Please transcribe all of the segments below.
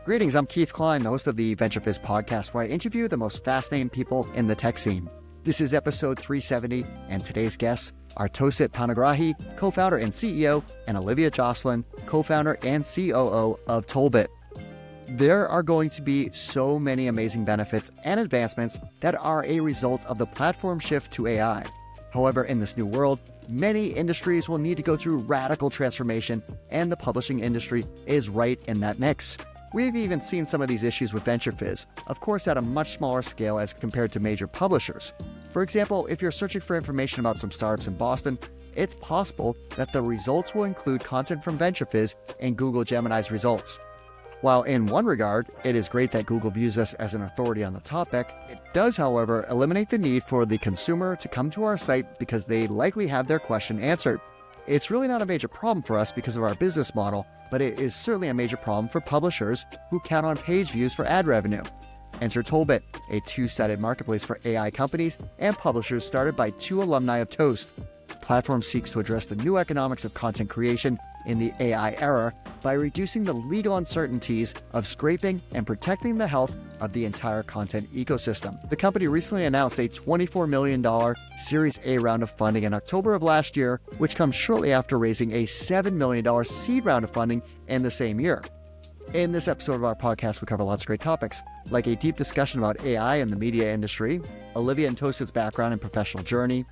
Greetings, I'm Keith Klein, the host of the VentureFizz podcast, where I interview the most fascinating people in the tech scene. This is episode 370, and today's guests are Toshit Panigrahi, co-founder and CEO, and Olivia Joslin, co-founder and COO of TollBit. There are going to be so many amazing benefits and advancements that are a result of the platform shift to AI. However, in this new world, many industries will need to go through radical transformation, and the publishing industry is right in that mix. We've even seen some of these issues with VentureFizz, of course at a much smaller scale as compared to major publishers. For example, if you're searching for information about some startups in Boston, it's possible that the results will include content from VentureFizz in Google Gemini's results. While in one regard, it is great that Google views us as an authority on the topic, it does, however, eliminate the need for the consumer to come to our site because they likely have their question answered. It's really not a major problem for us because of our business model, but it is certainly a major problem for publishers who count on page views for ad revenue. Enter TollBit, a two-sided marketplace for AI companies and publishers started by two alumni of Toast. The platform seeks to address the new economics of content creation in the AI era by reducing the legal uncertainties of scraping and protecting the health of the entire content ecosystem. The company recently announced a $24 million Series A round of funding in October of last year, which comes shortly after raising a $7 million seed round of funding in the same year. In this episode of our podcast, we cover lots of great topics, like a deep discussion about AI in the media industry, Olivia and Toshit's background and professional journey,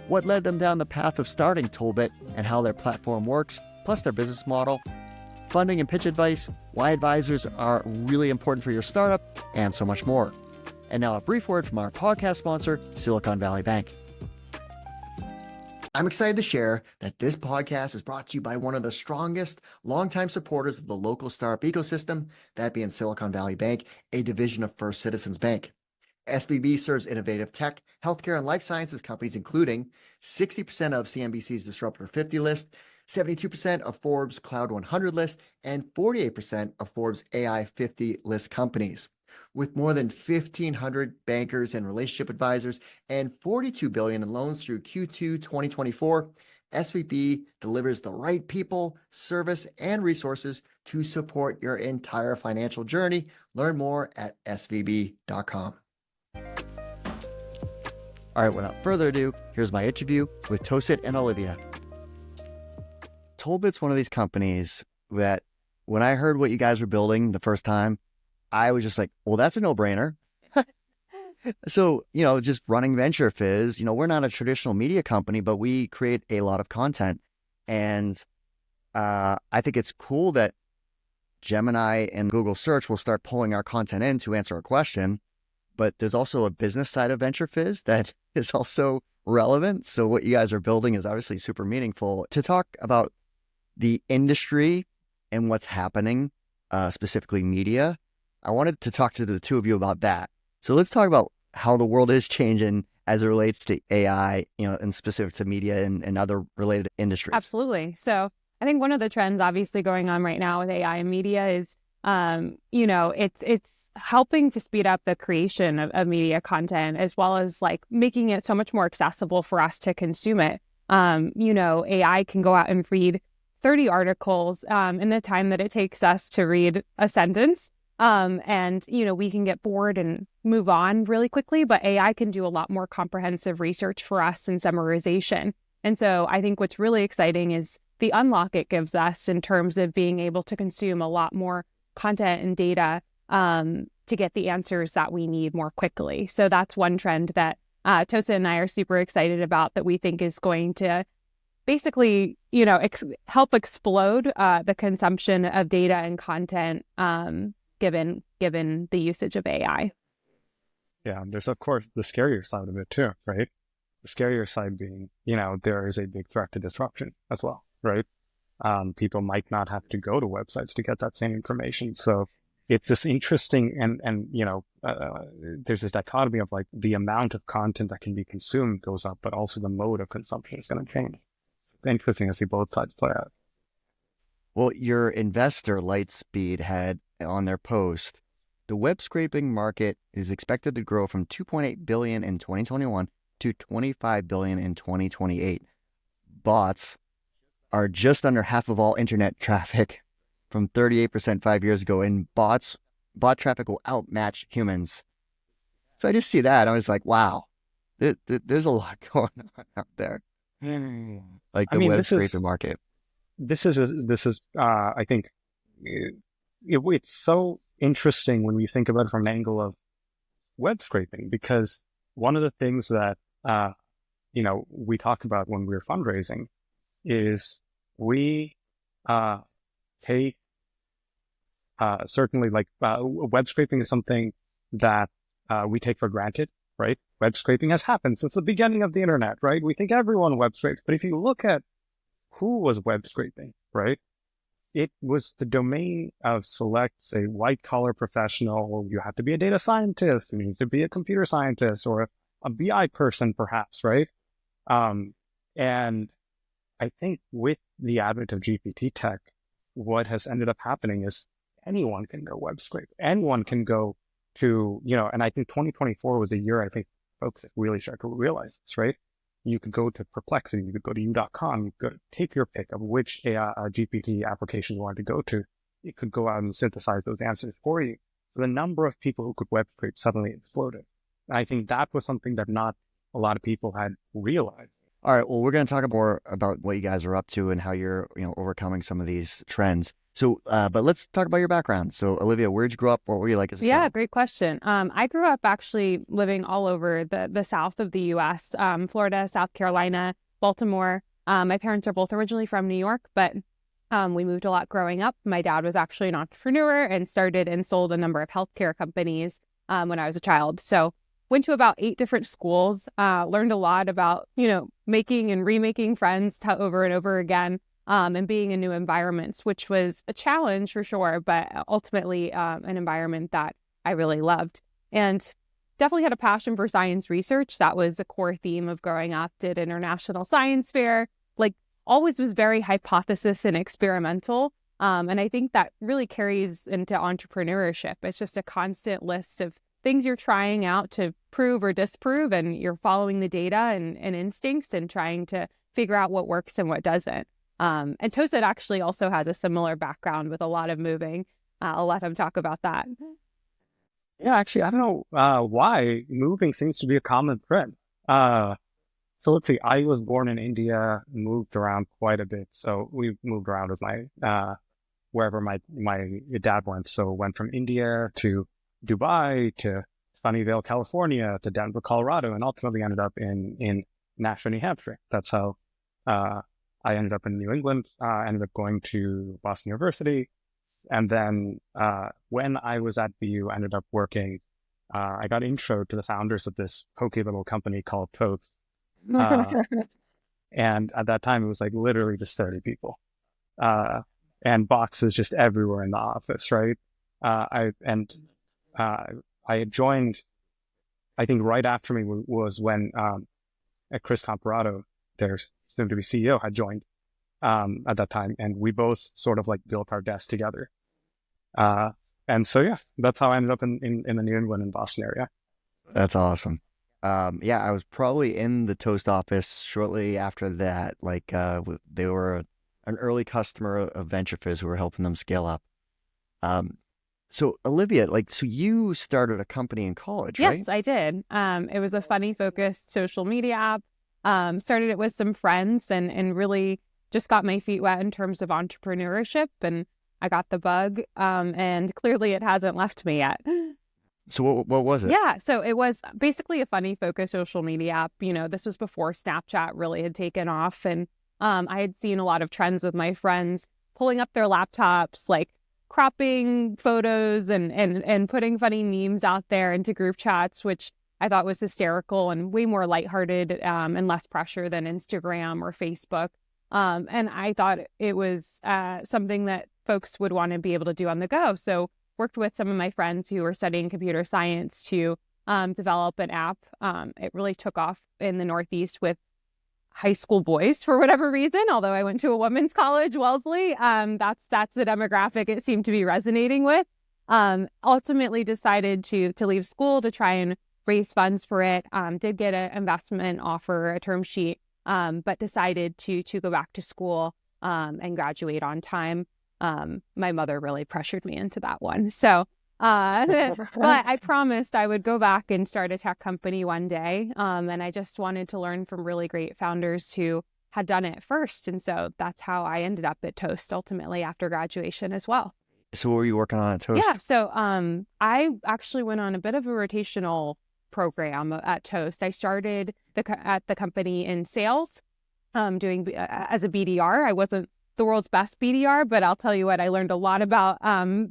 what led them down the path of starting TollBit and how their platform works, plus their business model, funding and pitch advice, why advisors are really important for your startup, and so much more. And now a brief word from our podcast sponsor, Silicon Valley Bank. I'm excited to share that this podcast is brought to you by one of the strongest longtime supporters of the local startup ecosystem, that being Silicon Valley Bank, a division of First Citizens Bank. SVB serves innovative tech, healthcare, and life sciences companies, including 60% of CNBC's Disruptor 50 list, 72% of Forbes Cloud 100 list, and 48% of Forbes AI 50 list companies. With more than 1,500 bankers and relationship advisors and $42 billion in loans through Q2 2024, SVB delivers the right people, service, and resources to support your entire financial journey. Learn more at svb.com. All right, without further ado, here's my interview with Toshit and Olivia. TollBit's one of these companies that when I heard what you guys were building the first time, I was just like, well, that's a no-brainer. So, just running VentureFizz, we're not a traditional media company, but we create a lot of content. And I think it's cool that Gemini and Google Search will start pulling our content in to answer a question. But there's also a business side of VentureFizz that is also relevant. So what you guys are building is obviously super meaningful. To talk about the industry and what's happening, specifically media, I wanted to talk to the two of you about that. So let's talk about how the world is changing as it relates to AI, and specific to media and other related industries. Absolutely. So I think one of the trends obviously going on right now with AI and media is, it's helping to speed up the creation of media content, as well as like making it so much more accessible for us to consume it. AI can go out and read 30 articles in the time that it takes us to read a sentence. And we can get bored and move on really quickly, but AI can do a lot more comprehensive research for us and summarization. And so I think what's really exciting is the unlock it gives us in terms of being able to consume a lot more content and data to get the answers that we need more quickly. So that's one trend that Toshit and I are super excited about, that we think is going to basically, help explode the consumption of data and content given the usage of AI. Yeah, there's of course the scarier side of it too, right? The scarier side being, there is a big threat to disruption as well, right? People might not have to go to websites to get that same information. So it's this interesting and there's this dichotomy of like the amount of content that can be consumed goes up, but also the mode of consumption is going to change. It's interesting to see both sides play out. Well, your investor, Lightspeed, had on their post, the web scraping market is expected to grow from $2.8 billion in 2021 to $25 billion in 2028. Bots are just under half of all internet traffic. from 38% 5 years ago, and bot traffic will outmatch humans. So I just see that. I was like, wow, there's a lot going on out there. Like the web scraping market. This is I think it's so interesting when we think about it from an angle of web scraping, because one of the things that we talk about when we're fundraising is we take certainly like web scraping is something that we take for granted, right? Web scraping has happened since the beginning of the internet, right? We think everyone web scrapes, but if you look at who was web scraping, right? It was the domain of select, say, white collar professional. You have to be a data scientist, you need to be a computer scientist or a BI person, perhaps, right? And I think with the advent of GPT tech, what has ended up happening is anyone can go web scrape. Anyone can go to, and I think 2024 was a year, I think folks really started to realize this, right? You could go to Perplexity, you could go to u.com, you could take your pick of which GPT application you wanted to go to. It could go out and synthesize those answers for you. So the number of people who could web scrape suddenly exploded. And I think that was something that not a lot of people had realized. All right. Well, we're going to talk more about what you guys are up to and how you're, overcoming some of these trends. So, but let's talk about your background. So, Olivia, where'd you grow up? What were you like as a child? Yeah, great question. I grew up actually living all over the south of the U.S., Florida, South Carolina, Baltimore. My parents are both originally from New York, but we moved a lot growing up. My dad was actually an entrepreneur and started and sold a number of healthcare companies when I was a child. So went to about 8 different schools, learned a lot about, making and remaking friends over and over again. And being in new environments, which was a challenge for sure, but ultimately an environment that I really loved. And definitely had a passion for science research. That was a core theme of growing up. Did international science fair, always was very hypothesis and experimental. And I think that really carries into entrepreneurship. It's just a constant list of things you're trying out to prove or disprove, and you're following the data and instincts and trying to figure out what works and what doesn't. And Toshit actually also has a similar background with a lot of moving. I'll let him talk about that. Yeah, actually, I don't know why moving seems to be a common thread. So let's see, I was born in India, moved around quite a bit. So we moved around with my, wherever my dad went. So went from India to Dubai, to Sunnyvale, California, to Denver, Colorado, and ultimately ended up in Nashville, New Hampshire. That's how, I ended up in New England, ended up going to Boston University. And then when I was at BU, I ended up working, I got intro to the founders of this pokey little company called Toast. And at that time, it was literally just 30 people. And boxes just everywhere in the office, right? I had joined, I think right after me was when at Chris Comparato, their soon-to-be CEO, had joined at that time, and we both sort of built our desk together. And so, yeah, that's how I ended up in the New England and Boston area. That's awesome. Yeah, I was probably in the Toast office shortly after that. They were an early customer of VentureFizz who were helping them scale up. So Olivia, so you started a company in college, right? Yes, I did. It was a funny focused social media app. Started it with some friends and really just got my feet wet in terms of entrepreneurship, and I got the bug. And clearly it hasn't left me yet. So what was it? Yeah, so it was basically a funny focused social media app. This was before Snapchat really had taken off, and I had seen a lot of trends with my friends pulling up their laptops, cropping photos and putting funny memes out there into group chats, which I thought was hysterical and way more lighthearted and less pressure than Instagram or Facebook. And I thought it was something that folks would want to be able to do on the go. So worked with some of my friends who were studying computer science to develop an app. It really took off in the Northeast with high school boys for whatever reason, although I went to a women's college, Wellesley. That's the demographic it seemed to be resonating with. Ultimately decided to leave school to try and raise funds for it. Did get an investment offer, a term sheet, but decided to go back to school and graduate on time. My mother really pressured me into that one. So, but I promised I would go back and start a tech company one day. And I just wanted to learn from really great founders who had done it first. And so that's how I ended up at Toast ultimately after graduation as well. So what were you working on at Toast? Yeah. So I actually went on a bit of a rotational program at Toast. I started at the company in sales, doing as a BDR. I wasn't the world's best BDR, but I'll tell you what, I learned a lot about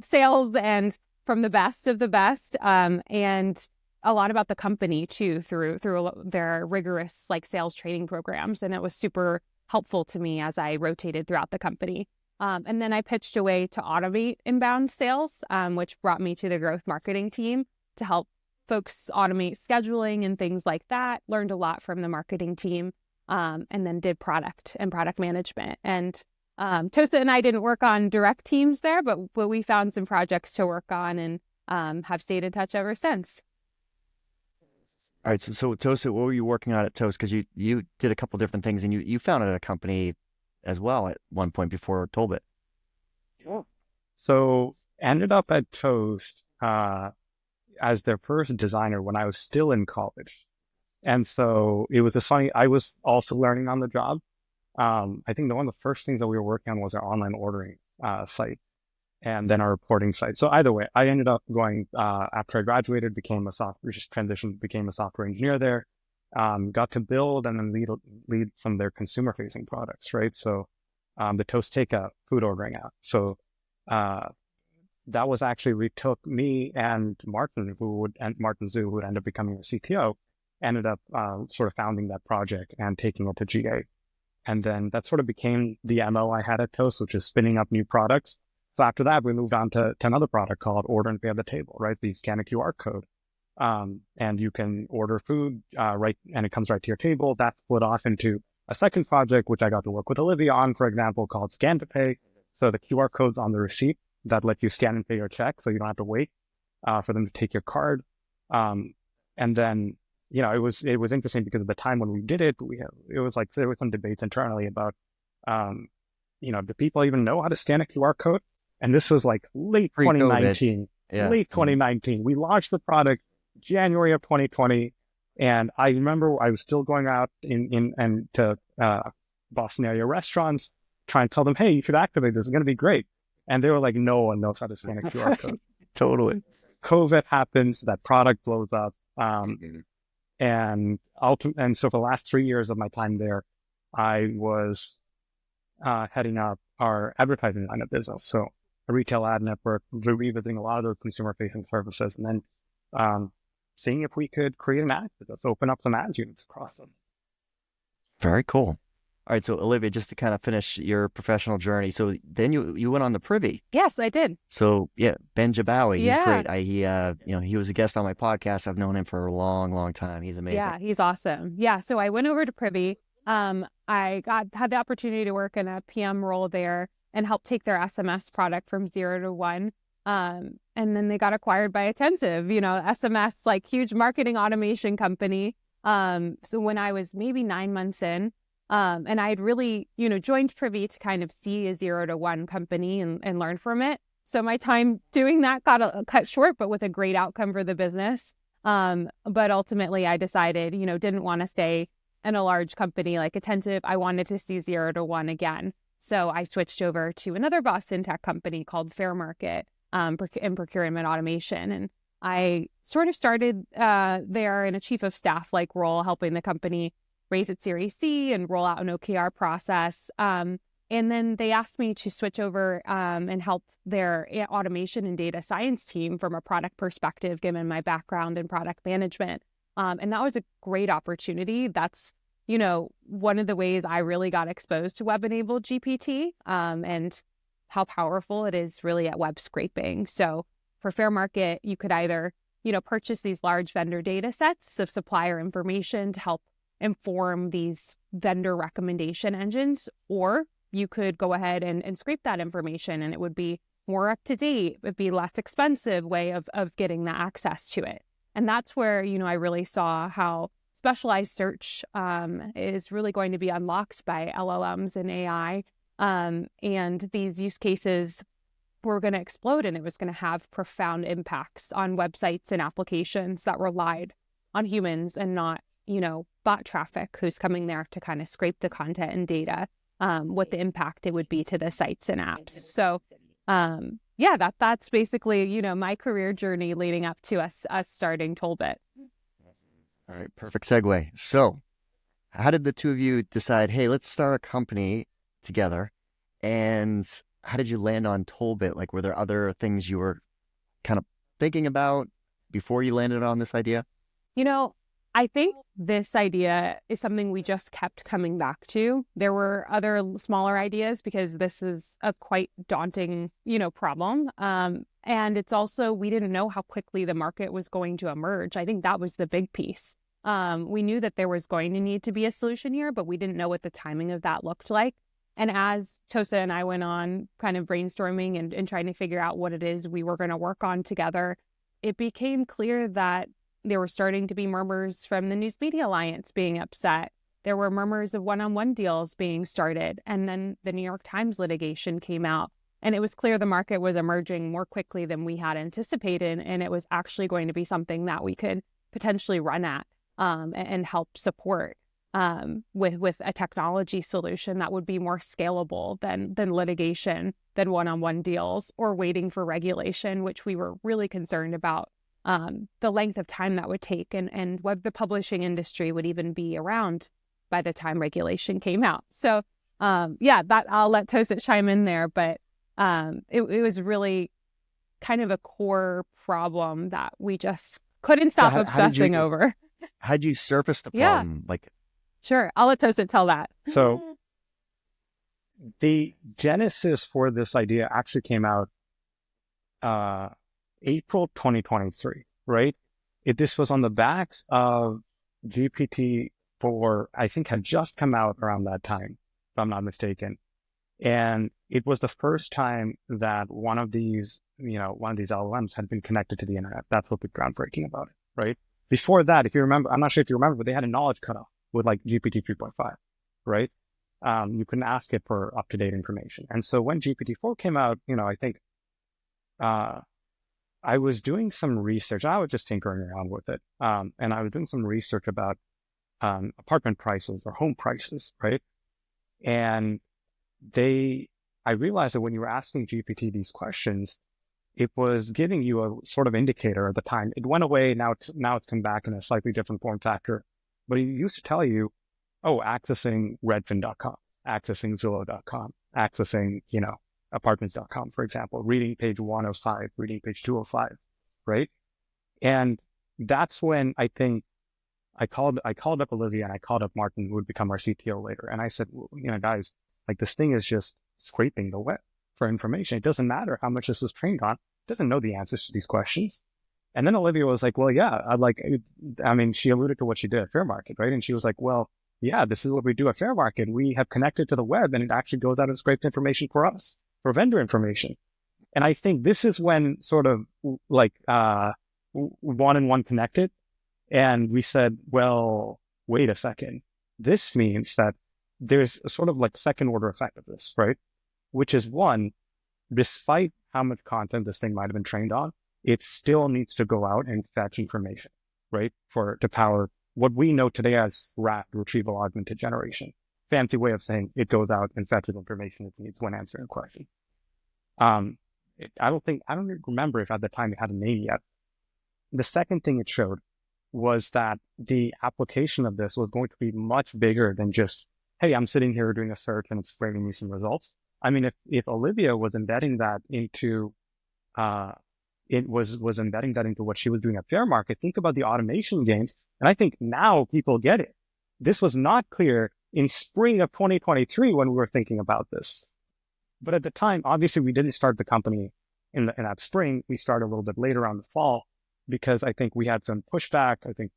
sales and from the best of the best, and a lot about the company too through their rigorous like sales training programs. And it was super helpful to me as I rotated throughout the company. And then I pitched a way to automate inbound sales, which brought me to the growth marketing team to help folks automate scheduling and things like that. Learned a lot from the marketing team, and then did product and product management. And Tosa and I didn't work on direct teams there, but we found some projects to work on and have stayed in touch ever since. All right. So Tosa, what were you working on at Toast? Because you did a couple different things, and you founded a company as well at one point before TollBit. Yeah. So ended up at Toast as their first designer when I was still in college. And so it was this funny, I was also learning on the job. I think one of the first things that we were working on was our online ordering site and then our reporting site. So either way, I ended up going, after I graduated, became a software engineer there, got to build and then lead some of their consumer facing products, right? So the Toast Takeout food ordering app. So that was actually, we took me and Martin Zhu, who would end up becoming our CTO, ended up sort of founding that project and taking it to GA. And then that sort of became the MO I had at Toast, which is spinning up new products. So after that, we moved on to another product called Order and Pay at the Table, right? So you scan a QR code and you can order food, right, and it comes right to your table. That split off into a second project, which I got to work with Olivia on, for example, called Scan to Pay. So the QR codes on the receipt that let you scan and pay your check, so you don't have to wait for them to take your card. And then, you know, it was interesting because at the time when we did it, there was some debates internally about, you know, do people even know how to scan a QR code? And this was like late 2019. Yeah. Late 2019. We launched the product January of 2020. And I remember I was still going out to Boston area restaurants, trying to tell them, hey, you should activate this. It's going to be great. And they were like, no one knows how to scan a QR code. Totally. COVID happens, that product blows up. And so for the last 3 years of my time there, I was heading up our advertising line of business. So a retail ad network, revisiting a lot of those consumer-facing services, and then seeing if we could create an ad business, open up some ad units across them. Very cool. All right, so Olivia, just to kind of finish your professional journey, so then you went on to Privy. Yes, I did. So yeah, Ben Jabawi, he's great. He was a guest on my podcast. I've known him for a long, long time. He's amazing. Yeah, he's awesome. Yeah, so I went over to Privy. I had the opportunity to work in a PM role there and help take their SMS product from 0 to 1. And then they got acquired by Attentive, you know, SMS, like huge marketing automation company. So when I was maybe 9 months in, and I had really, you know, joined Privy to kind of see a 0 to 1 company and learn from it. So my time doing that got cut short, but with a great outcome for the business. But ultimately I decided, you know, didn't want to stay in a large company like Attentive. I wanted to see 0 to 1 again. So I switched over to another Boston tech company called Fair Market in procurement automation. And I sort of started there in a chief of staff like role, helping the company raise its Series C and roll out an OKR process. And then they asked me to switch over and help their automation and data science team from a product perspective, given my background in product management. And that was a great opportunity. That's, you know, one of the ways I really got exposed to web-enabled GPT and how powerful it is really at web scraping. So for Fair Market, you could either, you know, purchase these large vendor data sets of supplier information to help inform these vendor recommendation engines, or you could go ahead and scrape that information and it would be more up to date. It would be less expensive way of getting the access to it. And that's where, you know, I really saw how specialized search is really going to be unlocked by LLMs and AI. And these use cases were going to explode, and it was going to have profound impacts on websites and applications that relied on humans and not, bot traffic who's coming there to kind of scrape the content and data, what the impact it would be to the sites and apps. So that's basically, my career journey leading up to us starting TollBit. All right, perfect segue. So how did the two of you decide, hey, let's start a company together? And how did you land on TollBit? Like, were there other things you were kind of thinking about before you landed on this idea? I think this idea is something we just kept coming back to. There were other smaller ideas because this is a quite daunting, problem. And it's also, we didn't know how quickly the market was going to emerge. I think that was the big piece. We knew that there was going to need to be a solution here, but we didn't know what the timing of that looked like. And as Tosa and I went on kind of brainstorming and trying to figure out what it is we were going to work on together, it became clear that there were starting to be murmurs from the News Media Alliance being upset. There were murmurs of one-on-one deals being started. And then the New York Times litigation came out. And it was clear the market was emerging more quickly than we had anticipated. And it was actually going to be something that we could potentially run at and help support with a technology solution that would be more scalable than litigation, than one-on-one deals, or waiting for regulation, which we were really concerned about. The length of time that would take and whether the publishing industry would even be around by the time regulation came out. So, that I'll let Tosit chime in there, but it was really kind of a core problem that we just couldn't stop obsessing over. How'd you surface the problem? Sure. I'll let Tosit tell that. So the genesis for this idea actually came out April 2023, right? This was on the backs of GPT-4, I think had just come out around that time, if I'm not mistaken. And it was the first time that one of these LLMs had been connected to the internet. That's what was groundbreaking about it, right? Before that, if you remember, I'm not sure if you remember, but they had a knowledge cutoff with like GPT 3.5, right? You couldn't ask it for up-to-date information. And so when GPT-4 came out, I think I was doing some research. I was just tinkering around with it. And I was doing some research about apartment prices or home prices, right? And I realized that when you were asking GPT these questions, it was giving you a sort of indicator at the time. It went away. Now it's come back in a slightly different form factor. But it used to tell you, accessing redfin.com, accessing Zillow.com, accessing, apartments.com, for example, reading page 105, reading page 205, right? And that's when I think I called up Olivia and I called up Martin, who would become our CTO later. And I said, guys, like this thing is just scraping the web for information. It doesn't matter how much this was trained on. It doesn't know the answers to these questions. And then Olivia was like, well, yeah, she alluded to what she did at Fair Market, right? And she was like, well, yeah, this is what we do at Fair Market. We have connected to the web and it actually goes out and scrapes information for us, for vendor information. And I think this is when sort of like one and one connected. And we said, well, wait a second. This means that there's a sort of like second order effect of this, right? Which is one, despite how much content this thing might have been trained on, it still needs to go out and fetch information, right? To power what we know today as RAG, retrieval augmented generation. Fancy way of saying it goes out and fetches information it needs when answering a question. I don't remember if at the time it had a name yet. The second thing it showed was that the application of this was going to be much bigger than just, hey, I'm sitting here doing a search and it's bringing me some results. I mean, if Olivia was embedding that into, embedding that into what she was doing at Fair Market, think about the automation gains. And I think now people get it. This was not clear in spring of 2023 when we were thinking about this. But at the time, obviously, we didn't start the company in that spring. We started a little bit later on the fall because I think we had some pushback. I think,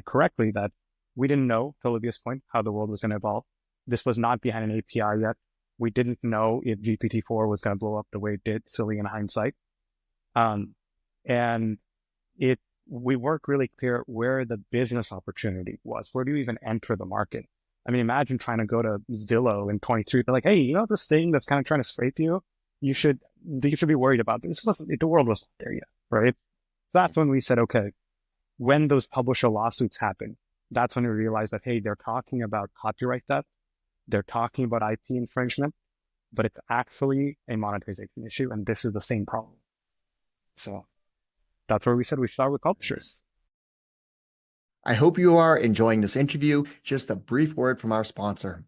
correctly that we didn't know, to Olivia's point, how the world was going to evolve. This was not behind an API yet. We didn't know if GPT-4 was going to blow up the way it did, silly in hindsight. And we weren't really clear where the business opportunity was. Where do you even enter the market? I mean, imagine trying to go to Zillow in 23. They're like, hey, you know this thing that's kind of trying to scrape you? You should be worried about this. The world wasn't there yet, right? That's when we said, okay, when those publisher lawsuits happen, that's when we realized that, hey, they're talking about copyright theft. They're talking about IP infringement, but it's actually a monetization issue. And this is the same problem. So that's where we said we start with publishers. I hope you are enjoying this interview. Just a brief word from our sponsor.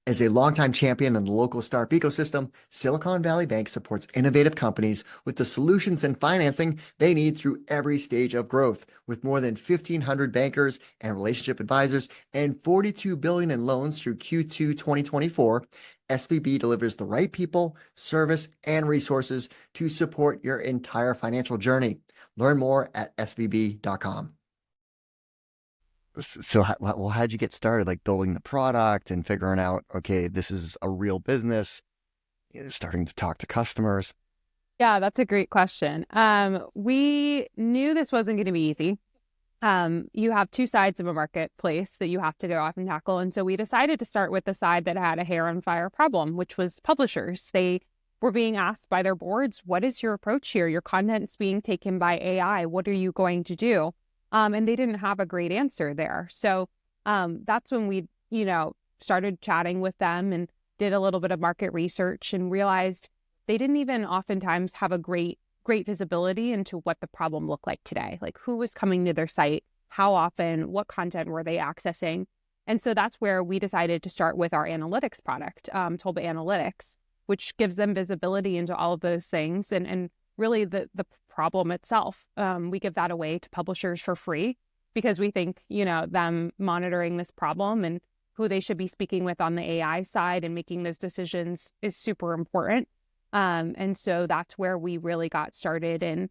As a longtime champion in the local startup ecosystem, Silicon Valley Bank supports innovative companies with the solutions and financing they need through every stage of growth. With more than 1,500 bankers and relationship advisors and $42 billion in loans through Q2 2024, SVB delivers the right people, service, and resources to support your entire financial journey. Learn more at svb.com. So, how'd you get started, like building the product and figuring out, okay, this is a real business, starting to talk to customers? Yeah, that's a great question. We knew this wasn't going to be easy. You have two sides of a marketplace that you have to go off and tackle. And so we decided to start with the side that had a hair on fire problem, which was publishers. They were being asked by their boards, what is your approach here? Your content's being taken by AI. What are you going to do? And they didn't have a great answer there. So that's when we, started chatting with them and did a little bit of market research and realized they didn't even oftentimes have a great visibility into what the problem looked like today. Like who was coming to their site, how often, what content were they accessing? And so that's where we decided to start with our analytics product, TollBit Analytics, which gives them visibility into all of those things and really the problem itself. We give that away to publishers for free because we think, them monitoring this problem and who they should be speaking with on the AI side and making those decisions is super important. And so that's where we really got started in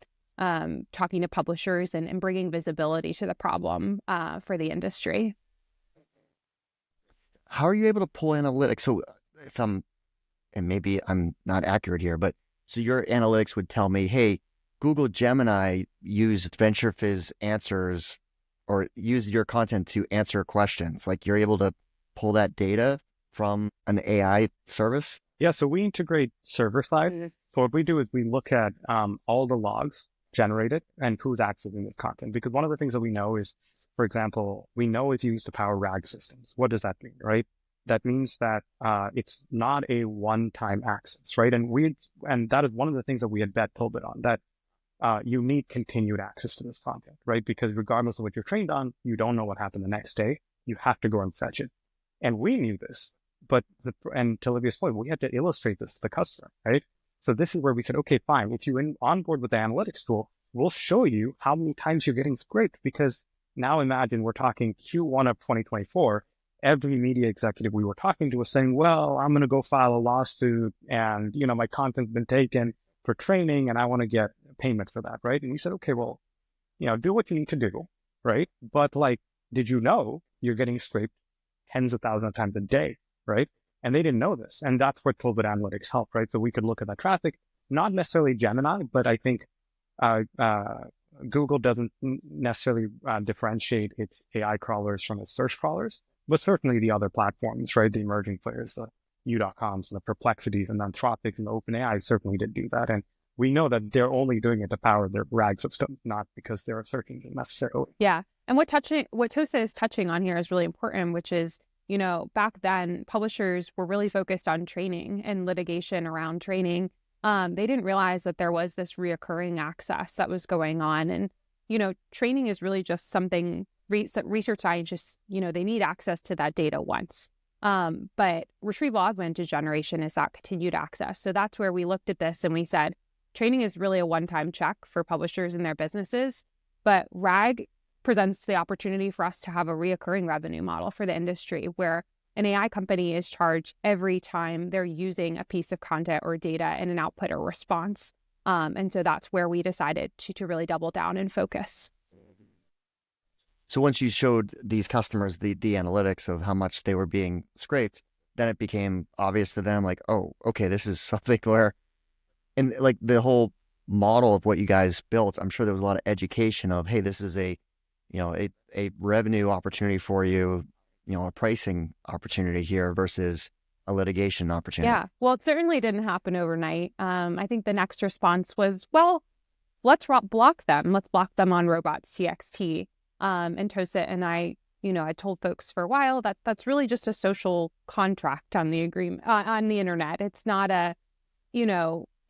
talking to publishers and bringing visibility to the problem for the industry. How are you able to pull analytics? So and maybe I'm not accurate here, but so your analytics would tell me, hey, Google Gemini used VentureFizz answers or used your content to answer questions. Like you're able to pull that data from an AI service? Yeah, so we integrate server side. Mm-hmm. So what we do is we look at all the logs generated and who's accessing the content. Because one of the things that we know is, for example, we know it's used to power RAG systems. What does that mean, right? That means that it's not a one-time access, right? And that is one of the things that we had bet TollBit on, that you need continued access to this content, right? Because regardless of what you're trained on, you don't know what happened the next day. You have to go and fetch it. And we knew this, and to Olivia's point, we had to illustrate this to the customer, right? So this is where we said, okay, fine. If you're on board with the analytics tool, we'll show you how many times you're getting scraped. Because now imagine we're talking Q1 of 2024. Every media executive we were talking to was saying, well, I'm going to go file a lawsuit and, my content's been taken for training and I want to get payment for that, right? And we said, okay, well, do what you need to do, right? But did you know you're getting scraped tens of thousands of times a day, right? And they didn't know this. And that's what TollBit Analytics helped, right? So we could look at that traffic, not necessarily Gemini, but I think Google doesn't necessarily differentiate its AI crawlers from its search crawlers, but certainly the other platforms, right? The emerging players, the U.coms, the Perplexities, and the Anthropics, and the OpenAI certainly did do that. And we know that they're only doing it to power their RAG system, not because they're a search engine necessarily. Yeah. And what Tosa is touching on here is really important, which is, back then publishers were really focused on training and litigation around training. They didn't realize that there was this reoccurring access that was going on. And, training is really just something research scientists, they need access to that data once. But retrieval augmented generation is that continued access. So that's where we looked at this and we said, training is really a one-time check for publishers and their businesses, but RAG presents the opportunity for us to have a reoccurring revenue model for the industry where an AI company is charged every time they're using a piece of content or data in an output or response. And so that's where we decided to really double down and focus. So once you showed these customers the analytics of how much they were being scraped, then it became obvious to them, like, oh, okay, this is something where, and like the whole model of what you guys built, I'm sure there was a lot of education of, hey, this is a revenue opportunity for you. a pricing opportunity here versus a litigation opportunity? Yeah, well, it certainly didn't happen overnight. I think the next response was, well, let's block them. Let's block them on robots.txt. And Toshit and I told folks for a while that that's really just a social contract on the agreement on the internet. It's not a,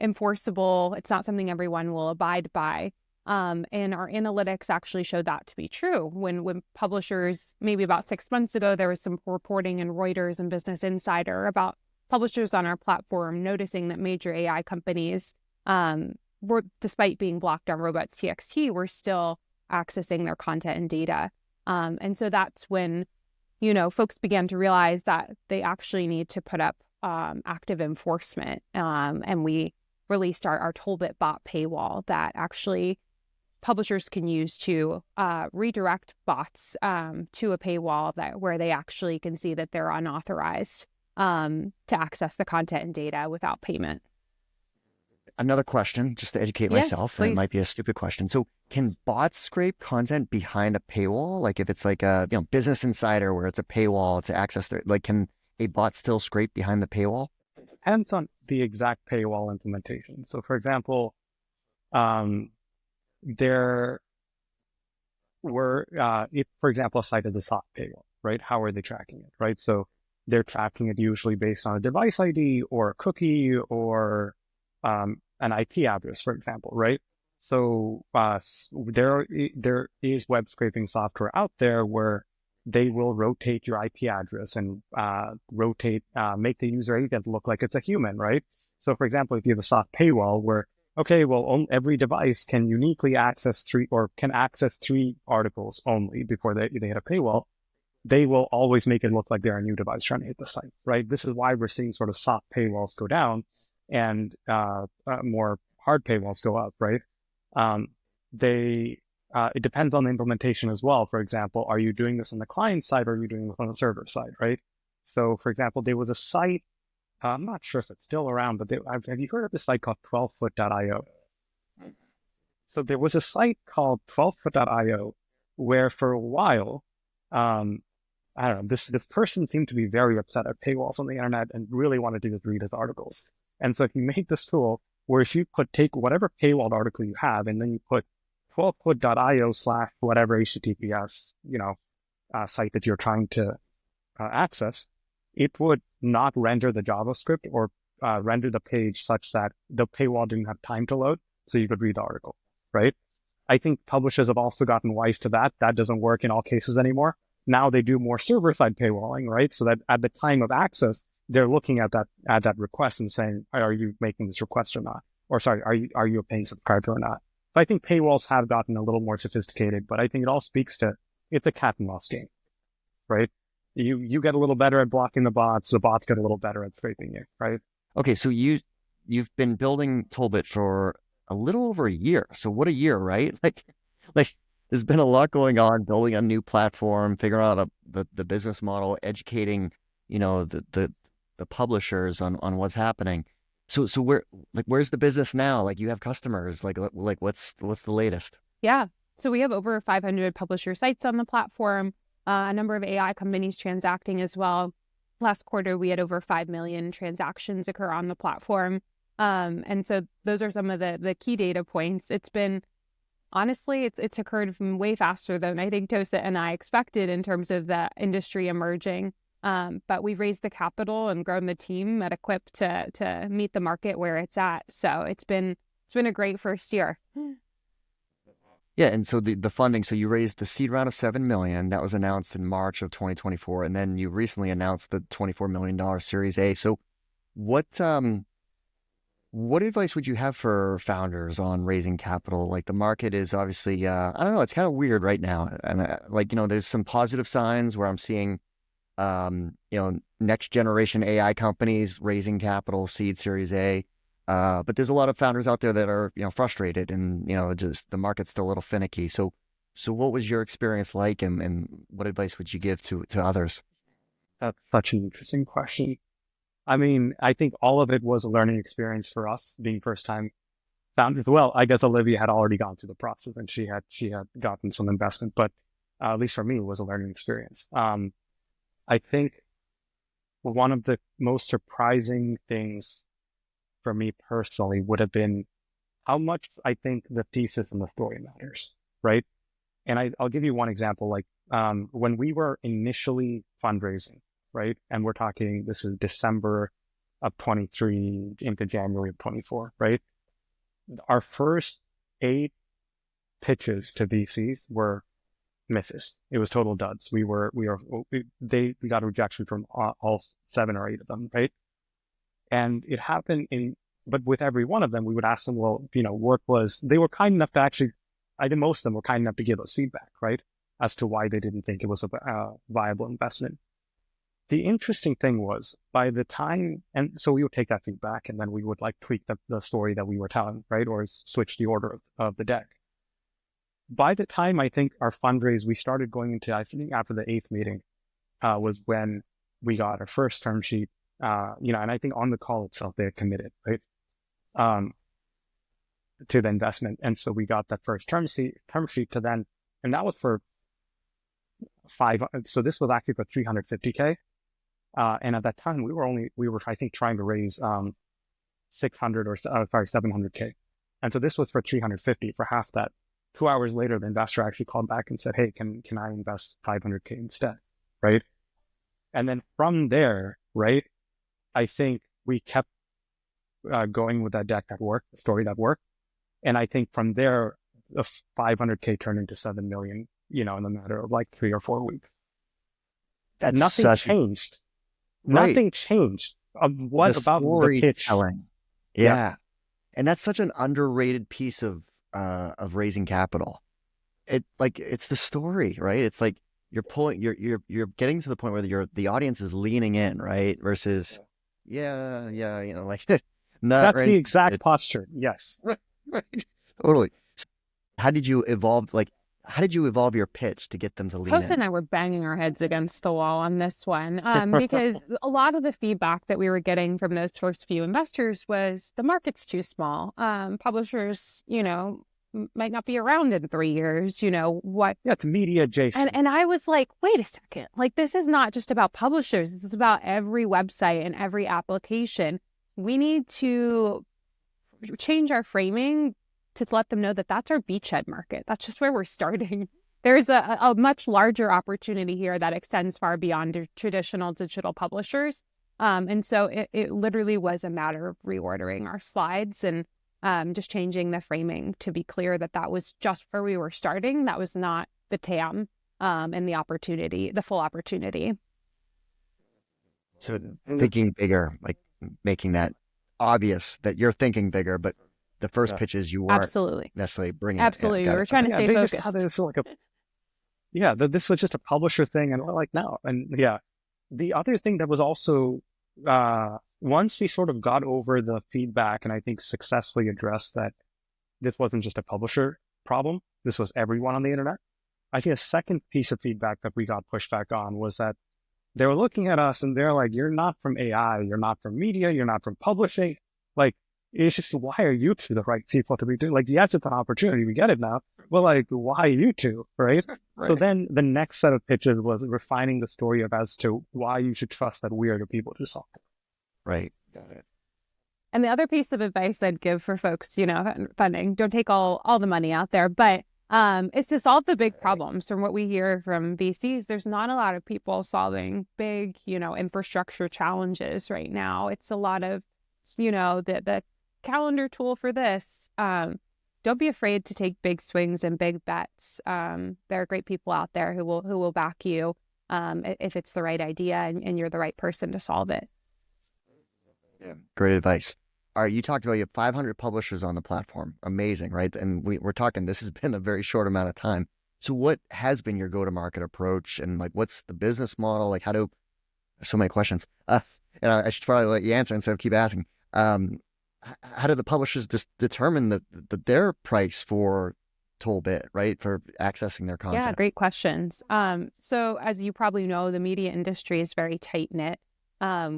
enforceable. It's not something everyone will abide by. And our analytics actually showed that to be true. When publishers, maybe about 6 months ago, there was some reporting in Reuters and Business Insider about publishers on our platform noticing that major AI companies, were, despite being blocked on robots.txt, were still accessing their content and data. And so that's when, folks began to realize that they actually need to put up active enforcement. And we released our TollBit bot paywall that actually publishers can use to redirect bots to a paywall where they actually can see that they're unauthorized to access the content and data without payment. Another question, just to educate Yes, myself, and it please. might be a stupid question. So can bots scrape content behind a paywall? Like if it's like a Business Insider where it's a paywall to access their, like can a bot still scrape behind the paywall? Depends on the exact paywall implementation. So for example, there were, if for example, a site is a soft paywall, right? How are they tracking it, right? So they're tracking it usually based on a device ID or a cookie or an IP address, for example, right? So there is web scraping software out there where they will rotate your IP address and make the user agent look like it's a human, right? So for example, if you have a soft paywall where, okay, well, every device can uniquely access three articles only before they hit a paywall, they will always make it look like they're a new device trying to hit the site, right? This is why we're seeing sort of soft paywalls go down and more hard paywalls go up, right? It depends on the implementation as well. For example, are you doing this on the client side or are you doing this on the server side, right? So, for example, there was a site, I'm not sure if it's still around, but have you heard of this site called 12foot.io? So there was a site called 12foot.io where for a while, I don't know, this person seemed to be very upset at paywalls on the internet and really wanted to just read his articles. And so he made this tool where if you take whatever paywalled article you have and then you put 12foot.io / whatever HTTPS, site that you're trying to access, it would not render the JavaScript or render the page such that the paywall didn't have time to load, so you could read the article, right? I think publishers have also gotten wise to that. That doesn't work in all cases anymore. Now they do more server-side paywalling, right? So that at the time of access, they're looking at that request and saying, are you making this request or not? Or sorry, are you a paying subscriber or not? So I think paywalls have gotten a little more sophisticated, but I think it all speaks to, it's a cat and mouse game, right? You get a little better at blocking the bots get a little better at scraping you, right? Okay, so you've been building TollBit for a little over a year. So what a year, right? Like there's been a lot going on, building a new platform, figuring out the business model, educating, the publishers on what's happening. So where's the business now? Like you have customers, like what's the latest? Yeah. So we have over 500 publisher sites on the platform, a number of AI companies transacting as well. Last quarter, we had over 5 million transactions occur on the platform. And so those are some of the key data points. It's been, honestly, it's occurred from way faster than I think Toshit and I expected in terms of the industry emerging. But we've raised the capital and grown the team at Equip to meet the market where it's at. So it's been a great first year. Yeah, and so the funding, so you raised the seed round of $7 million. That was announced in March of 2024, and then you recently announced the $24 million Series A. So what advice would you have for founders on raising capital? Like the market is obviously, I don't know, it's kind of weird right now. And there's some positive signs where I'm seeing, next generation AI companies raising capital, seed, Series A. But there's a lot of founders out there that are, frustrated and, just the market's still a little finicky. So what was your experience like and what advice would you give to others? That's such an interesting question. I mean, I think all of it was a learning experience for us being first time founders. Well, I guess Olivia had already gone through the process and she had gotten some investment, but at least for me, it was a learning experience. I think one of the most surprising things for me personally would have been how much I think the thesis and the story matters, right? And I'll give you one example. Like when we were initially fundraising, right? And we're talking, this is December of 23 into January of 24, right? Our first 8 pitches to VCs were misses. It was total duds. We got a rejection from all 7 or 8 of them, right? And it happened but with every one of them, we would ask them, well, they were kind enough to actually, I think most of them were kind enough to give us feedback, right? As to why they didn't think it was a viable investment. The interesting thing was by the time, and so we would take that feedback and then we would like tweak the story that we were telling, right? Or switch the order of the deck. By the time I think our fundraise, we started going into, I think after the 8th meeting, was when we got our first term sheet, and I think on the call itself, they had committed, right? To the investment. And so we got that first term sheet to then, and that was for so this was actually for $350K. And at that time we were, I think, trying to raise, 700K. And so this was for 350 for half that. 2 hours later, the investor actually called back and said, hey, can I invest 500K instead? Right. And then from there, right, I think we kept going with that deck that worked, the story that worked. And I think from there, the 500K turned into 7 million, in a matter of like 3 or 4 weeks. Nothing changed. Right. Nothing changed. What the about the pitch? Yeah. And that's such an underrated piece of raising capital. It's the story, right? It's like you're getting to the point where the audience is leaning in, right? Versus, like that's the exact posture. Yes. Right. Totally. So how did you evolve your pitch to get them to lean in? Toast and I were banging our heads against the wall on this one because a lot of the feedback that we were getting from those first few investors was the market's too small. Publishers, might not be around in 3 years. What? Yeah, it's media adjacent. And I was like, wait a second. Like, this is not just about publishers. This is about every website and every application. We need to change our framing to let them know that that's our beachhead market. That's just where we're starting. There's a much larger opportunity here that extends far beyond traditional digital publishers. And so it literally was a matter of reordering our slides and just changing the framing to be clear that was just where we were starting. That was not the TAM and the opportunity, the full opportunity. So thinking bigger, like making that obvious that you're thinking bigger, but the first pitches you weren't necessarily bringing. Absolutely. We were trying to stay focused. This was just a publisher thing. And we're like, no. And the other thing that was also, once we sort of got over the feedback and I think successfully addressed that this wasn't just a publisher problem, this was everyone on the internet. I think a second piece of feedback that we got pushback on was that they were looking at us and they're like, you're not from AI, you're not from media, you're not from publishing. Like, it's just, why are you two the right people to be doing? Like, yes, it's an opportunity. We get it now. But like, why you two, right? So then the next set of pitches was refining the story as to why you should trust that we are the people to solve it. Right. Got it. And the other piece of advice I'd give for folks, funding, don't take all the money out there, but it's to solve the big problems. From what we hear from VCs, there's not a lot of people solving big, infrastructure challenges right now. It's a lot of, the calendar tool for this. Don't be afraid to take big swings and big bets. There are great people out there who will back you if it's the right idea and you're the right person to solve it. Yeah, great advice. All right, you talked about you have 500 publishers on the platform. Amazing, right? And we're talking, this has been a very short amount of time. So what has been your go-to-market approach, and like, what's the business model? Like, so many questions. And I should probably let you answer instead of keep asking. How do the publishers determine their price for TollBit, right? For accessing their content? Yeah, great questions. So as you probably know, the media industry is very tight-knit.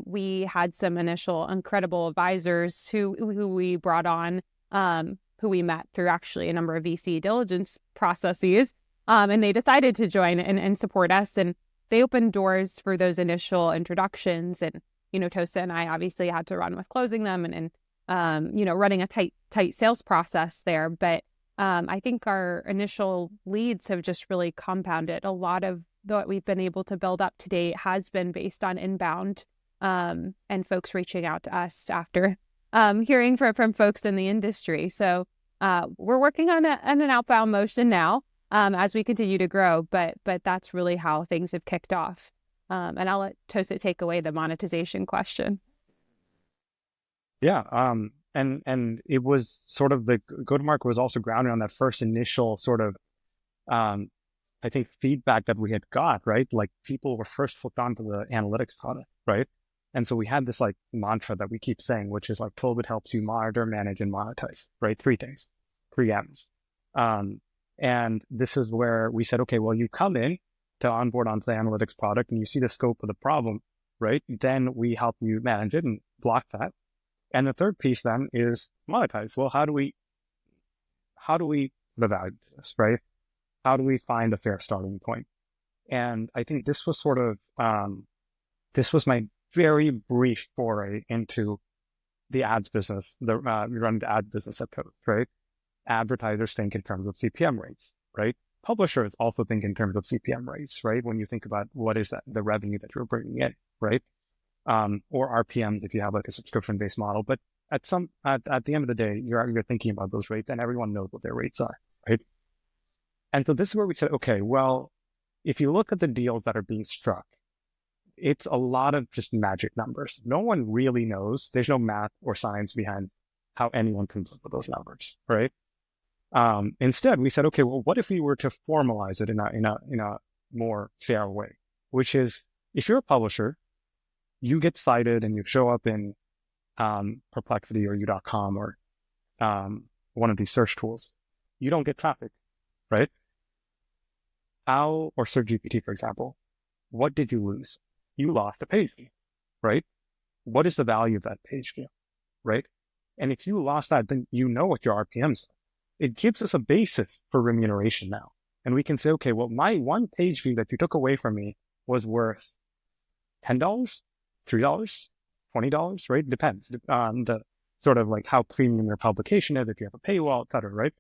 We had some initial incredible advisors who we brought on, who we met through actually a number of VC diligence processes, and they decided to join and support us. And they opened doors for those initial introductions. And, Tosa and I obviously had to run with closing them and running a tight sales process there. But I think our initial leads have just really compounded. A lot of what we've been able to build up to date has been based on inbound and folks reaching out to us after hearing from folks in the industry. So we're working on an outbound motion now as we continue to grow, but that's really how things have kicked off. And I'll let Toshit take away the monetization question. Yeah. And it was sort of the go-to-market was also grounded on that first initial sort of, I think, feedback that we had got, right? Like people were first hooked onto the analytics product, right? And so we had this like mantra that we keep saying, which is like TollBit helps you monitor, manage, and monetize, right? 3 things, 3 M's. And this is where we said, okay, well, you come in to onboard onto the analytics product and you see the scope of the problem, right? Then we help you manage it and block that. And the third piece then is monetize. Well, how do we put a value to this, right? How do we find a fair starting point? And I think this was sort of, this was my very brief foray into the ads business. We run the ad business at Toast, right? Advertisers think in terms of CPM rates, right? Publishers also think in terms of CPM rates, right? When you think about what is that, the revenue that you're bringing in, right? Or RPM if you have like a subscription-based model. But at the end of the day, you're thinking about those rates, and everyone knows what their rates are, right? And so this is where we said, okay, well, if you look at the deals that are being struck, it's a lot of just magic numbers. No one really knows. There's no math or science behind how anyone comes up with those numbers, right? Instead, we said, okay, well, what if we were to formalize it in a more fair way, which is if you're a publisher, you get cited and you show up in Perplexity or U.com or one of these search tools, you don't get traffic, right? Or Search GPT, for example, what did you lose? You lost a page view, right? What is the value of that page view, right? And if you lost that, then you know what your RPMs are. It gives us a basis for remuneration now. And we can say, okay, well, my one page view that you took away from me was worth $10, $3, $20, right? Depends on the sort of like how premium your publication is, if you have a paywall, et cetera, right?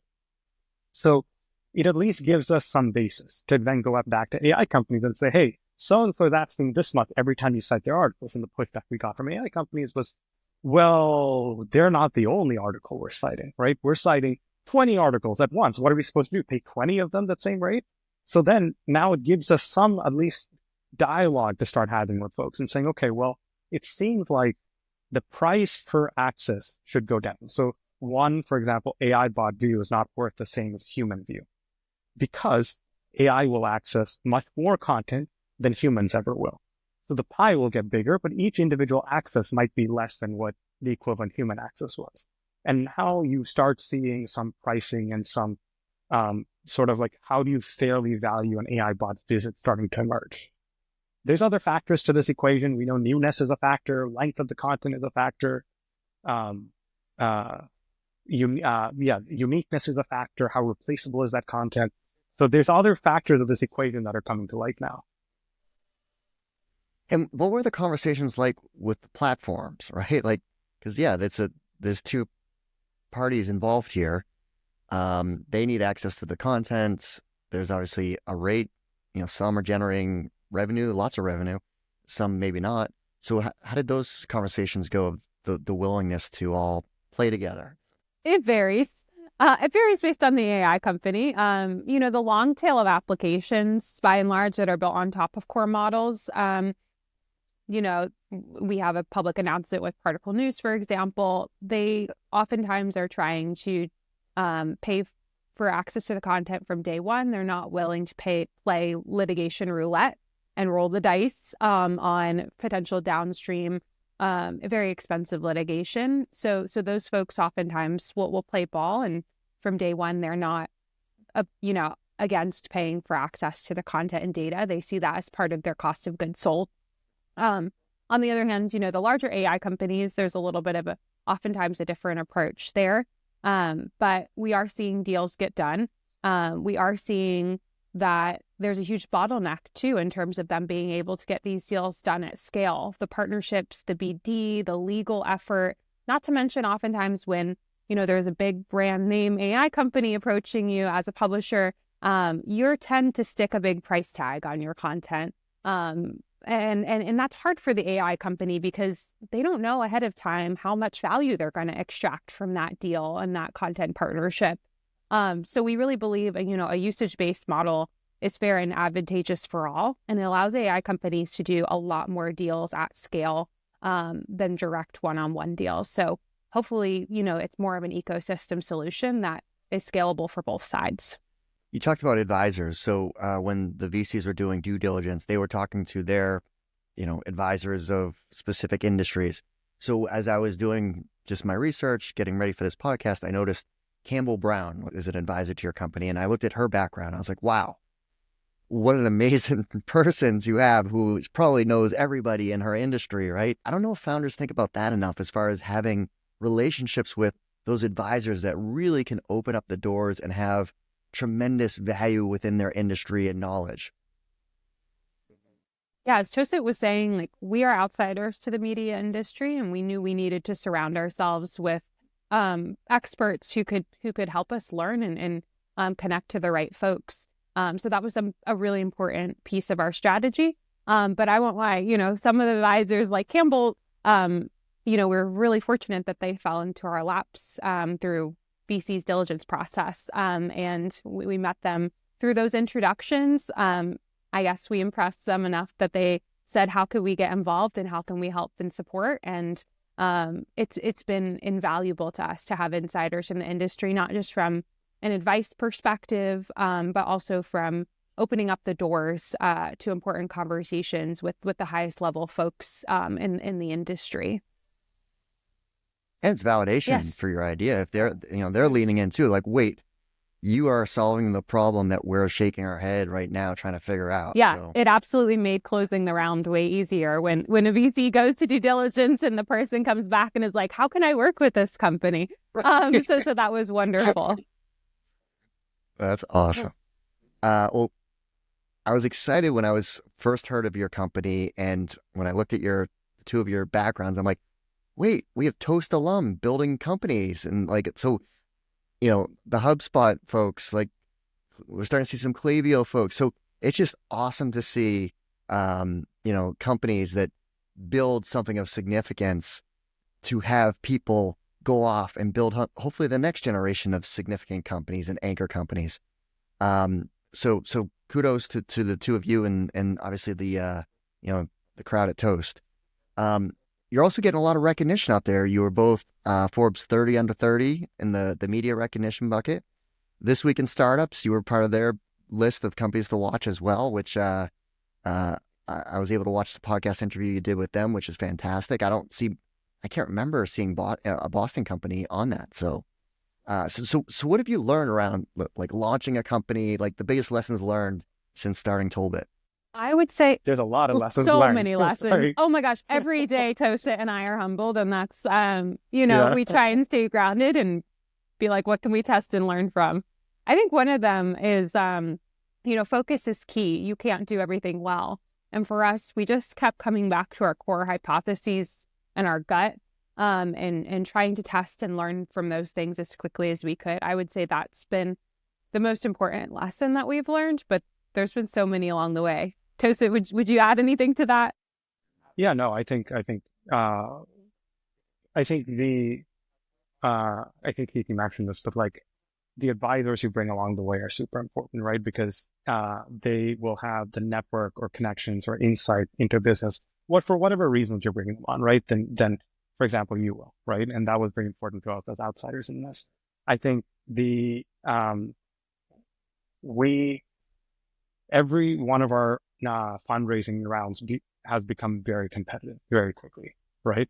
So it at least gives us some basis to then go back to AI companies and say, hey, so-and-so is asking this much every time you cite their articles. And the pushback we got from AI companies was, well, they're not the only article we're citing, right? We're citing 20 articles at once. What are we supposed to do? Pay 20 of them that same rate? So then now it gives us some at least dialogue to start having with folks and saying, okay, well, it seems like the price per access should go down. So one, for example, AI bot view is not worth the same as human view because AI will access much more content than humans ever will. So the pie will get bigger, but each individual access might be less than what the equivalent human access was. And now you start seeing some pricing and some sort of like, how do you fairly value an AI bot visit starting to emerge? There's other factors to this equation. We know newness is a factor, length of the content is a factor, uniqueness is a factor, how replaceable is that content? So there's other factors of this equation that are coming to light now. And what were the conversations like with the platforms, right? Like, because there's 2 parties involved here. They need access to the content. There's obviously a rate. Some are generating revenue, lots of revenue. Some maybe not. So how did those conversations go? Of the willingness to all play together? It varies. It varies based on the AI company. The long tail of applications, by and large, that are built on top of core models. We have a public announcement with Particle News, for example. They oftentimes are trying to pay for access to the content from day one. They're not willing to play litigation roulette and roll the dice on potential downstream, very expensive litigation. So those folks oftentimes will play ball, and from day one, they're not, against paying for access to the content and data. They see that as part of their cost of goods sold. On the other hand, the larger AI companies, there's a little bit of oftentimes a different approach there. But we are seeing deals get done. We are seeing that there's a huge bottleneck too in terms of them being able to get these deals done at scale. The partnerships, the BD, the legal effort, not to mention oftentimes when, there's a big brand name AI company approaching you as a publisher, you tend to stick a big price tag on your content. And that's hard for the AI company because they don't know ahead of time how much value they're going to extract from that deal and that content partnership. So we really believe, a usage-based model is fair and advantageous for all, and it allows AI companies to do a lot more deals at scale than direct one-on-one deals. So hopefully, it's more of an ecosystem solution that is scalable for both sides. You talked about advisors. So when the VCs were doing due diligence, they were talking to their, advisors of specific industries. So as I was doing just my research, getting ready for this podcast, I noticed Campbell Brown is an advisor to your company. And I looked at her background. I was like, wow, what an amazing person you have who probably knows everybody in her industry, right? I don't know if founders think about that enough as far as having relationships with those advisors that really can open up the doors and have tremendous value within their industry and knowledge. Yeah, as Toshit was saying, we are outsiders to the media industry, and we knew we needed to surround ourselves with experts who could help us learn and connect to the right folks. So that was a really important piece of our strategy. But I won't lie, some of the advisors like Campbell, we're really fortunate that they fell into our laps through VC's diligence process. And we met them through those introductions. I guess we impressed them enough that they said, how could we get involved and how can we help and support? And it's been invaluable to us to have insiders from the industry, not just from an advice perspective, but also from opening up the doors to important conversations with the highest level folks in the industry. And it's validation for your idea. If they're leaning in too, wait, you are solving the problem that we're shaking our head right now trying to figure out. Yeah, so. It absolutely made closing the round way easier when a VC goes to due diligence and the person comes back and is like, how can I work with this company? So that was wonderful. That's awesome. Well, I was excited when I was first heard of your company, and when I looked at two of your backgrounds, I'm like, wait, we have Toast alum building companies, and so, the HubSpot folks, we're starting to see some Klaviyo folks. So it's just awesome to see, companies that build something of significance to have people go off and build hopefully the next generation of significant companies and anchor companies. So kudos to the two of you and obviously the crowd at Toast. You're also getting a lot of recognition out there. You were both Forbes 30 under 30 in the media recognition bucket. This Week in Startups, you were part of their list of companies to watch as well, which I was able to watch the podcast interview you did with them, which is fantastic. I can't remember seeing a Boston company on that. So what have you learned around launching a company, the biggest lessons learned since starting TollBit? I would say there's a lot of lessons so learned. many lessons. Sorry. Oh my gosh. Every day Toshit and I are humbled, and that's, we try and stay grounded and be like, what can we test and learn from? I think one of them is, focus is key. You can't do everything well. And for us, we just kept coming back to our core hypotheses and our gut, and trying to test and learn from those things as quickly as we could. I would say that's been the most important lesson that we've learned, but there's been so many along the way. Toshit, would you add anything to that? Yeah, no, I think Keith mentioned this, but the advisors you bring along the way are super important, right? Because they will have the network or connections or insight into business, for whatever reasons you're bringing them on, right? Then for example, you will, right? And that was very important to us as outsiders in this. I think every one of our fundraising rounds has become very competitive very quickly, right?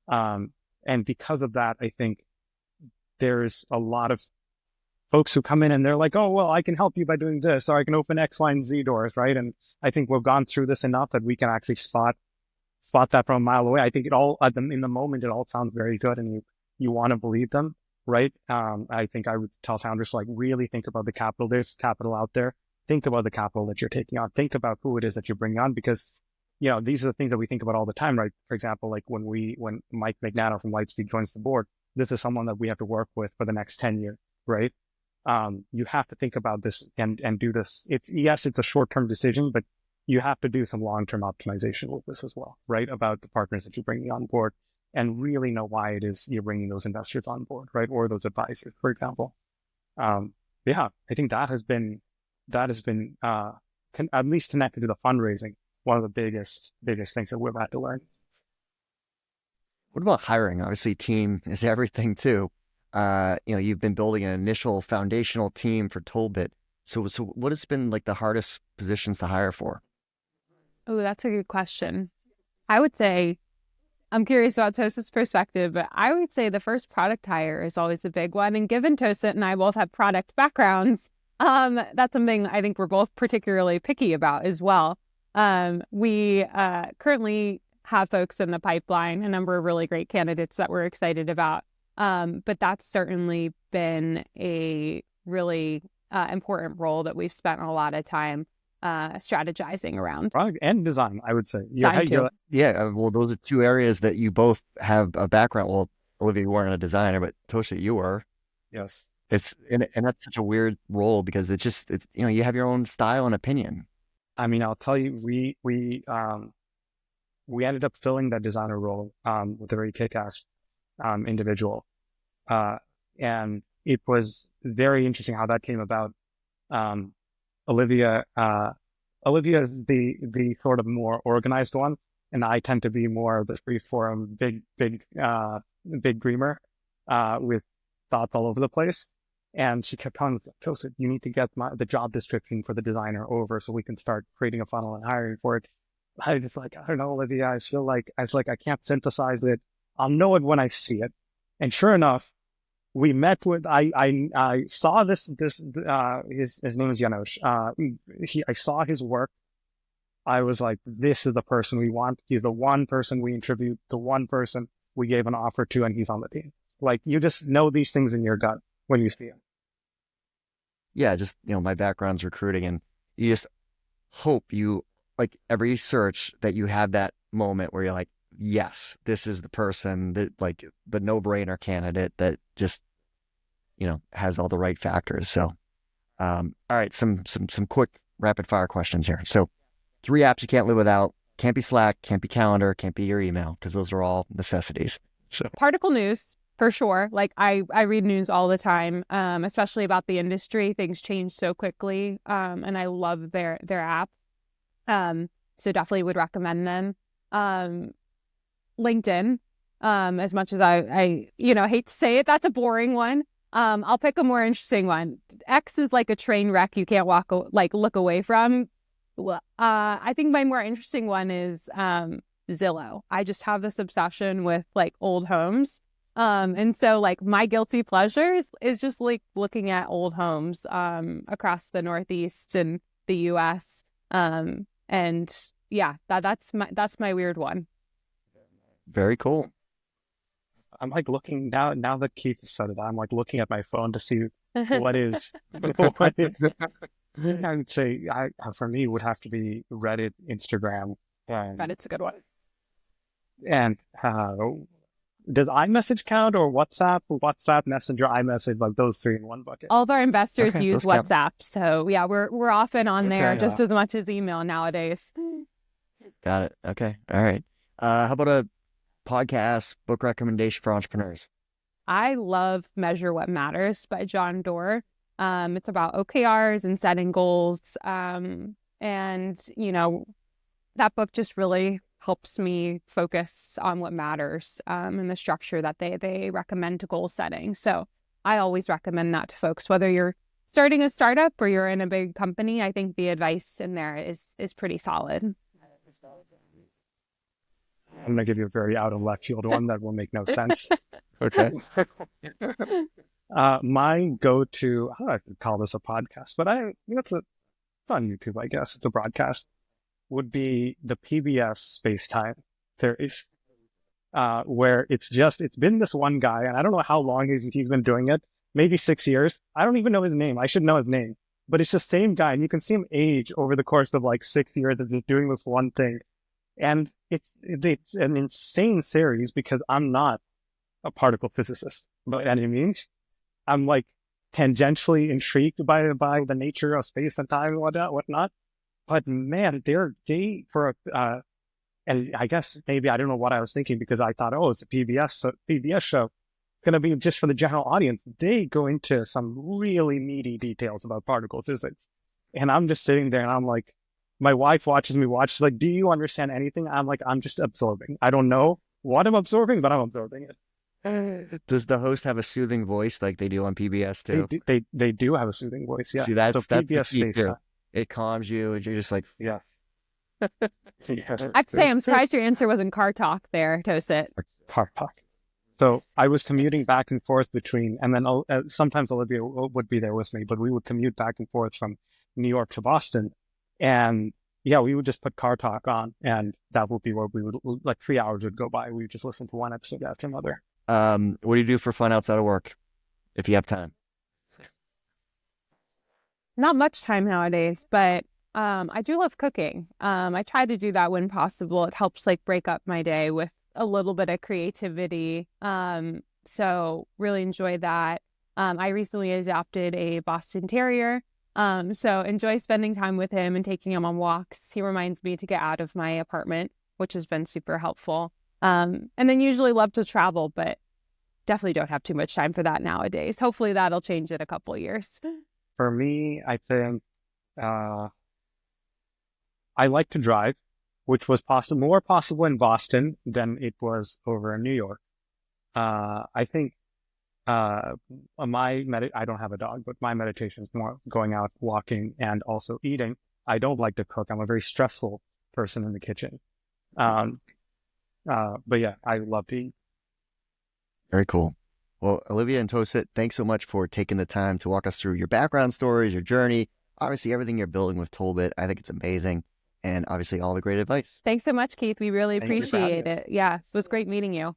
And because of that, I think there's a lot of folks who come in and they're like, oh, well, I can help you by doing this, or I can open X, Y, and Z doors, right? And I think we've gone through this enough that we can actually spot that from a mile away. I think in the moment, it all sounds very good, and you want to believe them, right? I think I would tell founders really think about the capital. There's capital out there. think about the capital that you're taking on, think about who it is that you're bringing on, because, these are the things that we think about all the time, right? For example, like when Mike McNano from Lightspeed joins the board, this is someone that we have to work with for the next 10 years, right? You have to think about this and do this. It's a short-term decision, but you have to do some long-term optimization with this as well, right? About the partners that you're bringing on board and really know why it is you're bringing those investors on board, right? Or those advisors, for example. I think that has been at least connected to the fundraising, one of the biggest things that we've had to learn. What about hiring? Obviously, team is everything too. You've been building an initial foundational team for TollBit. So what has been like the hardest positions to hire for? Oh, that's a good question. I would say, I'm curious about Toshit's perspective, but I would say the first product hire is always a big one. And given Toshit and I both have product backgrounds, that's something I think we're both particularly picky about as well. We currently have folks in the pipeline, a number of really great candidates that we're excited about. But that's certainly been a really important role that we've spent a lot of time strategizing around. Product and design, I would say. Well, those are two areas that you both have a background. Well, Olivia, you weren't a designer, but Toshit, you were. Yes. And that's such a weird role because it's you have your own style and opinion. I mean, I'll tell you, we ended up filling that designer role with a very kick-ass individual. And it was very interesting how that came about. Olivia is the sort of more organized one, and I tend to be more of the free-form, big dreamer with thoughts all over the place. And she kept on with Toshit, you need to get the job description for the designer over so we can start creating a funnel and hiring for it. I just I don't know, Olivia, I feel like I can't synthesize it. I'll know it when I see it. And sure enough, we met with, I saw his name is Janos. I saw his work. I was like, this is the person we want. He's the one person we interviewed, the one person we gave an offer to, and he's on the team. Like, you just know these things in your gut when you see him. Yeah, just, my background's recruiting, and you just hope like every search that you have that moment where you're like, yes, this is the person that, like, the no-brainer candidate that just, has all the right factors. So, all right, some quick rapid fire questions here. So 3 apps you can't live without: can't be Slack, can't be Calendar, can't be your email, because those are all necessities. So Particle news, for sure. Like I read news all the time, especially about the industry. Things change so quickly. And I love their app. So definitely would recommend them. LinkedIn, as much as I hate to say it, that's a boring one. I'll pick a more interesting one. X is like a train wreck you can't look away from. I think my more interesting one is Zillow. I just have this obsession with like old homes. And so like my guilty pleasure is just like looking at old homes across the Northeast and the US. And yeah, that's my weird one. very cool. I'm like looking now that Keith said it, I'm like looking at my phone to see what is. I would say for me would have to be Reddit, Instagram. Reddit's a good one. And does iMessage count, or WhatsApp, Messenger, iMessage, like those 3 in one bucket? All of our investors Okay, use those count. WhatsApp. So yeah, we're often on there Okay. just as much as email nowadays. Got it. Okay. All right. How about a podcast book recommendation for entrepreneurs? I love Measure What Matters by John Doerr. It's about OKRs and setting goals. And, that book just really helps me focus on what matters and the structure that they recommend to goal setting. So I always recommend that to folks, whether you're starting a startup or you're in a big company. I think the advice in there is pretty solid. I'm going to give you a very out of left field one that will make no sense. Okay. My go-to, I don't know if I could call this a podcast, but it's on YouTube, I guess. It's a broadcast. Would be the PBS Space-Time series, where it's been this one guy, and I don't know how long he's been doing it, maybe 6 years. I don't even know his name. I should know his name. but it's the same guy, and you can see him age over the course of like 6 years of just doing this one thing. And it's an insane series because I'm not a particle physicist by any means. I'm like tangentially intrigued by the nature of space and time and whatnot. But man, and I guess maybe I don't know what I was thinking because I thought, oh, it's a PBS show. It's going to be just for the general audience. They go into some really meaty details about particle physics. And I'm just sitting there and I'm like, my wife watches me watch. She's like, do you understand anything? I'm like, I'm just absorbing. I don't know what I'm absorbing, but I'm absorbing it. Does the host have a soothing voice like they do on PBS too? They do have a soothing voice, yeah. See, that's PBS the key too. FaceTime. It calms you and you're just like, Yeah. I have to say, I'm surprised your answer wasn't car talk there, Toshit. Car talk. So I was commuting back and forth between, and then sometimes Olivia would be there with me, but we would commute back and forth from New York to Boston. And yeah, we would just put car talk on, and that would be what we would, like 3 hours would go by. We would just listen to one episode after another. what do you do for fun outside of work if you have time? Not much time nowadays, but I do love cooking. I try to do that when possible. It helps like break up my day with a little bit of creativity. So really enjoy that. I recently adopted a Boston Terrier. So enjoy spending time with him and taking him on walks. He reminds me to get out of my apartment, which has been super helpful. And then usually love to travel, but definitely don't have too much time for that nowadays. Hopefully that'll change in a couple of years. For me, I think I like to drive, which was more possible in Boston than it was over in New York. I think I don't have a dog, but my meditation is more going out, walking, and also eating. I don't like to cook. I'm a very stressful person in the kitchen. But yeah, I love to eat. Very cool. Well, Olivia and Toshit, thanks so much for taking the time to walk us through your background stories, your journey, obviously everything you're building with TollBit. I think it's amazing. And obviously all the great advice. Thanks so much, Keith. We really Thank you for having appreciate us. it. Yeah, it was great meeting you.